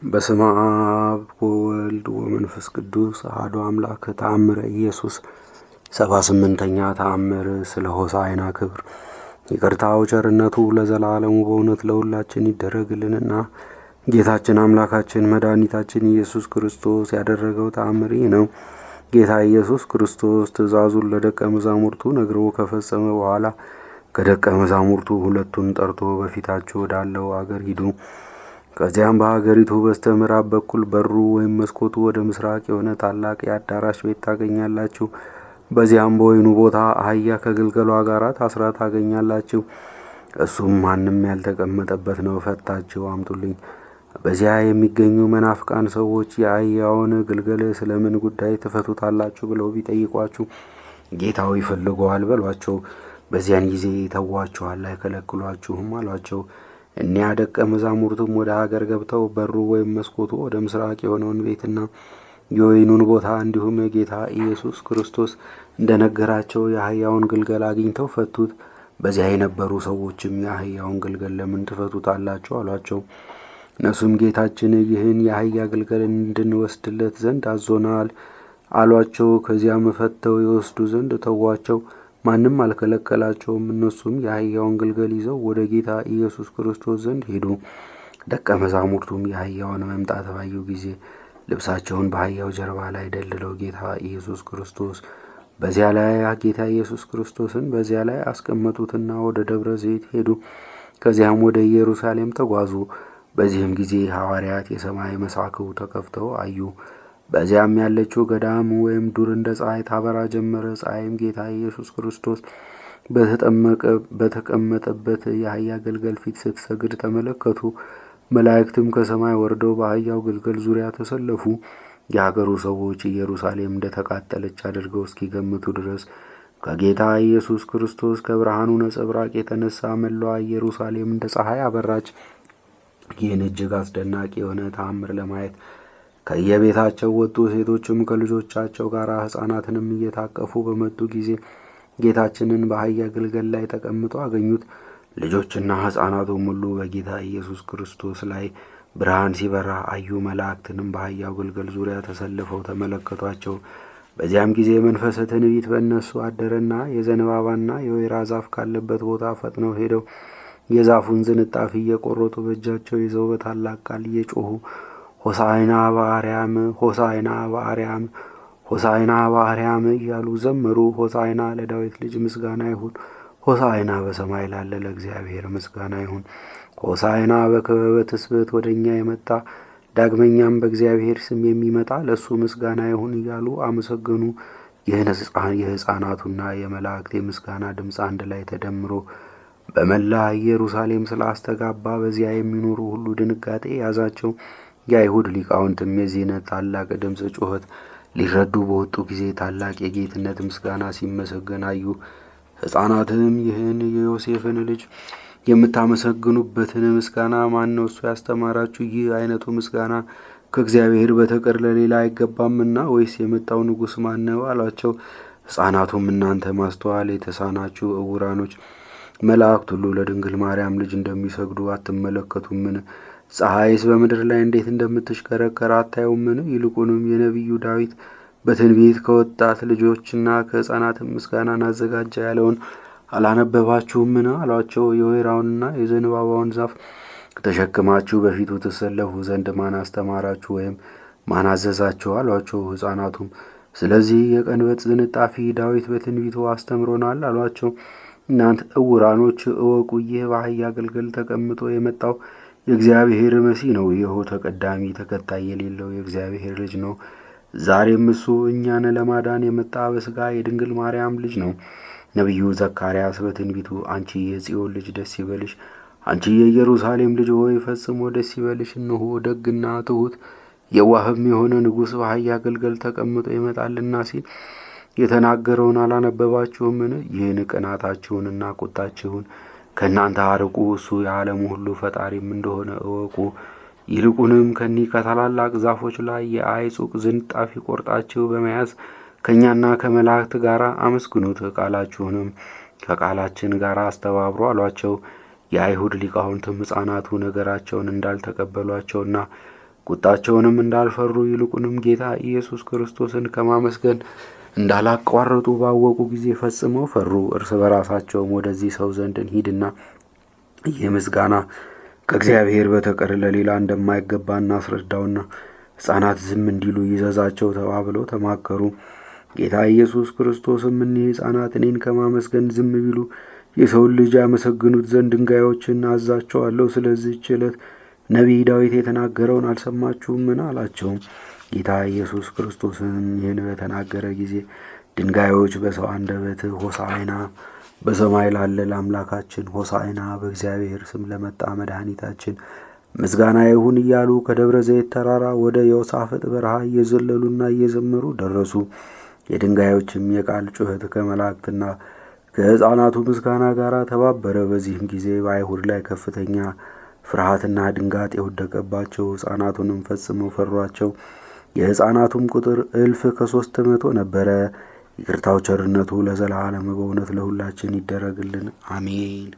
በስመ አብ ወወልድ ወመንፈስ ቅዱስ አሐዱ አምላክ። ተአምረ ኢየሱስ 78ኛ ተአምር። ስለ ሆሳዕና ክብር ይቅርታው ቸርነቱ ለዘላለሙ በእውነት ለሁላችን ይደረግልንና ጌታችን አምላካችን መድኃኒታችን ኢየሱስ ክርስቶስ ያደረገው ተአምር ይህ ነው። ጌታ ኢየሱስ ክርስቶስ ትእዛዙን ለደቀ መዛሙርቱ ነግሮ ከፈጸመ በኋላ ከደቀ መዛሙርቱ ሁለቱን ጠርቶ በፊታችሁ ወዳለው አገር ሂዱ፣ ከዚያም በሀገሪቱ በስተ ምዕራብ በኩል በሩ ወይም መስኮቱ ወደ ምስራቅ የሆነ ታላቅ የአዳራሽ ቤት ታገኛላችሁ። በዚያም በወይኑ ቦታ አህያ ከግልገሏ ጋር ታስራ ታገኛላችሁ። እሱም ማንም ያልተቀመጠበት ነው። ፈታችሁ አምጡልኝ። በዚያ የሚገኙ መናፍቃን ሰዎች የአህያውን ግልገል ስለምን ጉዳይ ትፈቱታላችሁ ብለው ቢጠይቋችሁ ጌታው ይፈልገዋል በሏቸው። በዚያን ጊዜ ይተዋችኋል፣ አይከለክሏችሁም አሏቸው። እኒያ ደቀ መዛሙርቱም ወደ ሀገር ገብተው በሩ ወይም መስኮቱ ወደ ምስራቅ የሆነውን ቤትና የወይኑን ቦታ እንዲሁም ጌታ ኢየሱስ ክርስቶስ እንደነገራቸው የአህያውን ግልገል አግኝተው ፈቱት። በዚያ የነበሩ ሰዎችም የአህያውን ግልገል ለምን ትፈቱታላችሁ አሏቸው። እነሱም ጌታችን ይህን የአህያ ግልገል እንድንወስድለት ዘንድ አዞናል አሏቸው። ከዚያም ፈተው የወስዱ ዘንድ ተዋቸው። ማንም አልከለከላቸውም። እነሱም የአህያውን ግልገል ይዘው ወደ ጌታ ኢየሱስ ክርስቶስ ዘንድ ሄዱ። ደቀ መዛሙርቱም የአህያውን መምጣት ባዩ ጊዜ ልብሳቸውን በአህያው ጀርባ ላይ ደልለው ጌታ ኢየሱስ ክርስቶስ በዚያ ላይ አስቀመጡትና ወደ ደብረ ዘይት ሄዱ። ከዚያም ወደ ኢየሩሳሌም ተጓዙ። በዚህም ጊዜ ሐዋርያት የሰማይ መሳክው ተከፍተው አዩ። በዚያም ያለችው ገዳም ወይም ዱር እንደ ፀሐይ ታበራ ጀመረ። ፀሐይም ጌታ ኢየሱስ ክርስቶስ በተቀመጠበት የአህያ ግልገል ፊት ስትሰግድ ተመለከቱ። መላእክትም ከሰማይ ወርደው በአህያው ግልገል ዙሪያ ተሰለፉ። የሀገሩ ሰዎች ኢየሩሳሌም እንደተቃጠለች አድርገው እስኪገምቱ ድረስ ከጌታ ኢየሱስ ክርስቶስ ከብርሃኑ ነጸብራቅ የተነሳ መላዋ ኢየሩሳሌም እንደ ፀሐይ አበራች። ይህን እጅግ አስደናቂ የሆነ ተአምር ለማየት ከየቤታቸው ወጡ። ሴቶችም ከልጆቻቸው ጋር ሕፃናትንም እየታቀፉ በመጡ ጊዜ ጌታችንን በአህያ ግልገል ላይ ተቀምጦ አገኙት። ልጆችና ሕፃናቱም ሁሉ በጌታ ኢየሱስ ክርስቶስ ላይ ብርሃን ሲበራ አዩ። መላእክትንም በአህያው ግልገል ዙሪያ ተሰልፈው ተመለከቷቸው። በዚያም ጊዜ መንፈሰ ትንቢት በእነሱ አደረና የዘንባባና የወይራ ዛፍ ካለበት ቦታ ፈጥነው ሄደው የዛፉን ዝንጣፊ እየቆረጡ በእጃቸው ይዘው በታላቅ ቃል እየጮኹ ሆሳዕና በአርያም፣ ሆሳዕና በአርያም፣ ሆሳዕና በአርያም እያሉ ዘመሩ። ሆሳዕና ለዳዊት ልጅ ምስጋና ይሁን። ሆሳዕና በሰማይ ላለ ለእግዚአብሔር ምስጋና ይሁን። ሆሳዕና በክበበ ትስብእት ወደ እኛ የመጣ ዳግመኛም በእግዚአብሔር ስም የሚመጣ ለእሱ ምስጋና ይሁን እያሉ አመሰገኑ። የሕፃናቱና የመላእክት የምስጋና ድምፅ አንድ ላይ ተደምሮ በመላ ኢየሩሳሌም ስላስተጋባ በዚያ የሚኖሩ ሁሉ ድንጋጤ ያዛቸው። የአይሁድ ሊቃውንትም የዚህን ታላቅ ድምፅ ጩኸት ሊረዱ በወጡ ጊዜ ታላቅ የጌትነት ምስጋና ሲመሰገን አዩ። ሕፃናትም ይህን የዮሴፍን ልጅ የምታመሰግኑበትን ምስጋና ማን ነው እሱ ያስተማራችሁ? ይህ አይነቱ ምስጋና ከእግዚአብሔር በተቀር ለሌላ አይገባምና ወይስ የመጣው ንጉሥ ማን ነው አሏቸው። ሕፃናቱም እናንተ ማስተዋል የተሳናችሁ ዕውራኖች መላእክት ሁሉ ለድንግል ማርያም ልጅ እንደሚሰግዱ አትመለከቱምን? ፀሐይስ በምድር ላይ እንዴት እንደምትሽከረከር አታዩምን? ይልቁንም የነቢዩ ዳዊት በትንቢት ከወጣት ልጆችና ከሕፃናትም ምስጋናን አዘጋጀ ያለውን አላነበባችሁምን? አሏቸው። የወይራውንና የዘንባባውን ዛፍ ተሸክማችሁ በፊቱ ትሰለፉ ዘንድ ማን አስተማራችሁ ወይም ማን አዘዛችሁ? አሏቸው። ሕፃናቱም ስለዚህ የቀንበጥ ዝንጣፊ ዳዊት በትንቢቱ አስተምሮናል አሏቸው። እናንተ ዕውራኖች እወቁ፣ ይህ በአህያ ግልገል ተቀምጦ የመጣው የእግዚአብሔር መሲህ ነው። ይኸው ተቀዳሚ ተከታይ የሌለው የእግዚአብሔር ልጅ ነው። ዛሬም እሱ እኛን ለማዳን የመጣ በሥጋ የድንግል ማርያም ልጅ ነው። ነቢዩ ዘካርያስ በትንቢቱ አንቺ የጽዮን ልጅ ደስ ይበልሽ፣ አንቺ የኢየሩሳሌም ልጅ ሆይ ፈጽሞ ደስ ይበልሽ፣ እነሆ ደግና ትሑት የዋህም የሆነ ንጉሥ በአህያ ግልገል ተቀምጦ ይመጣልና ሲል የተናገረውን አላነበባችሁምን? ይህን ቅናታችሁንና ቁጣችሁን ከእናንተ አርቁ። እሱ የዓለሙ ሁሉ ፈጣሪም እንደሆነ እወቁ። ይልቁንም ከኒህ ከታላላቅ ዛፎች ላይ የአይጹቅ ዝንጣፊ ቆርጣችሁ በመያዝ ከእኛና ከመላእክት ጋር አመስግኑት፣ ቃላችሁንም ከቃላችን ጋር አስተባብሮ አሏቸው። የአይሁድ ሊቃውንትም ሕፃናቱ ነገራቸውን እንዳልተቀበሏቸውና ቁጣቸውንም እንዳልፈሩ ይልቁንም ጌታ ኢየሱስ ክርስቶስን ከማመስገን እንዳላቋረጡ ባወቁ ጊዜ ፈጽመው ፈሩ። እርስ በራሳቸውም ወደዚህ ሰው ዘንድ እንሂድና ይህ ምስጋና ከእግዚአብሔር በተቀር ለሌላ እንደማይገባ እናስረዳውና ሕፃናት ዝም እንዲሉ ይዘዛቸው ተባብለው ተማከሩ። ጌታ ኢየሱስ ክርስቶስም እኒህ ሕፃናት እኔን ከማመስገን ዝም ቢሉ የሰውን ልጅ ያመሰግኑት ዘንድ ድንጋዮችን አዛቸዋለሁ። ስለዚህች ዕለት ነቢይ ዳዊት የተናገረውን አልሰማችሁምን? አላቸውም። ጌታ ኢየሱስ ክርስቶስን ይህን በተናገረ ጊዜ ድንጋዮች በሰው አንደበት ሆሳዕና በሰማይ ላለ ለአምላካችን፣ ሆሳዕና በእግዚአብሔር ስም ለመጣ መድኃኒታችን ምስጋና ይሁን እያሉ ከደብረ ዘይት ተራራ ወደ ዮሳፍጥ በረሃ እየዘለሉና እየዘመሩ ደረሱ። የድንጋዮችም የቃል ጩኸት ከመላእክትና ከሕፃናቱ ምስጋና ጋር ተባበረ። በዚህም ጊዜ በአይሁድ ላይ ከፍተኛ ፍርሃትና ድንጋጤ የወደቀባቸው፣ ሕፃናቱንም ፈጽመው ፈሯቸው። የሕፃናቱም ቁጥር 1,300 ነበረ። ይቅርታው ቸርነቱ ለዘላለም በእውነት ለሁላችን ይደረግልን፣ አሜን።